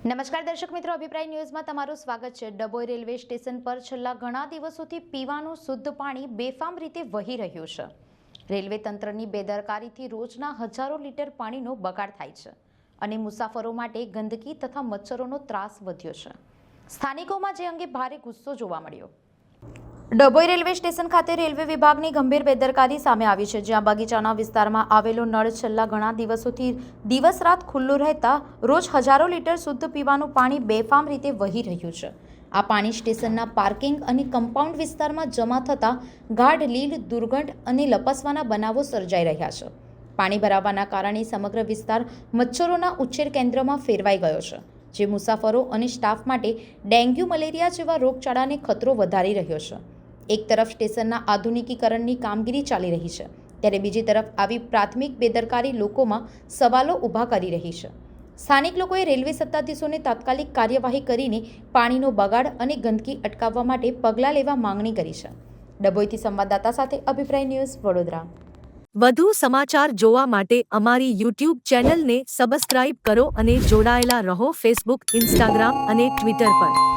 નમસ્કાર દર્શક મિત્રો, અભિપ્રાય ન્યૂઝમાં તમારું સ્વાગત છે। ડભોઈ રેલવે સ્ટેશન પર છેલ્લા ઘણા દિવસોથી પીવાનું શુદ્ધ પાણી બેફામ રીતે વહી રહ્યું છે। રેલવે તંત્રની બેદરકારીથી રોજના હજારો લીટર પાણીનો બગાડ થાય છે અને મુસાફરો માટે ગંદકી તથા મચ્છરોનો ત્રાસ વધ્યો છે। સ્થાનિકોમાં જે અંગે ભારે ગુસ્સો જોવા મળ્યો। ડભોઈ રેલવે સ્ટેશન ખાતે રેલવે વિભાગની ગંભીર બેદરકારી સામે આવી છે, જ્યાં બગીચાના વિસ્તારમાં આવેલો નળ છેલ્લા ઘણા દિવસોથી દિવસ રાત ખુલ્લું રહેતા રોજ હજારો લીટર શુદ્ધ પીવાનું પાણી બેફામ રીતે વહી રહ્યું છે। આ પાણી સ્ટેશનના પાર્કિંગ અને કમ્પાઉન્ડ વિસ્તારમાં જમા થતા ગાઢ લીલ, દુર્ગંધ અને લપસવાના બનાવો સર્જાઈ રહ્યા છે। પાણી ભરાવાના કારણે સમગ્ર વિસ્તાર મચ્છરોના ઉછેર કેન્દ્રમાં ફેરવાઈ ગયો છે, જે મુસાફરો અને સ્ટાફ માટે ડેન્ગ્યુ, મલેરિયા જેવા રોગચાળાને ખતરો વધારી રહ્યો છે। એક તરફ સ્ટેશનના આધુનિકીકરણની કામગીરી ચાલી રહી છે, ત્યારે બીજી તરફ આવી પ્રાથમિક બેદરકારી લોકોમાં સવાલો ઊભા કરી રહી છે। સ્થાનિક લોકોએ રેલવે સત્તાધીશોને તાત્કાલિક કાર્યવાહી કરીને પાણીનો બગાડ અને ગંદકી અટકાવવા માટે પગલાં લેવા માંગણી કરી છે। ડભોઈથી સંવાદદાતા સાથે અભિપ્રાય ન્યૂઝ, વડોદરા। વધુ સમાચાર જોવા માટે અમારી યુટ્યુબ ચેનલને સબસ્ક્રાઇબ કરો અને જોડાયેલા રહો ફેસબુક, ઇન્સ્ટાગ્રામ અને ટ્વિટર પર।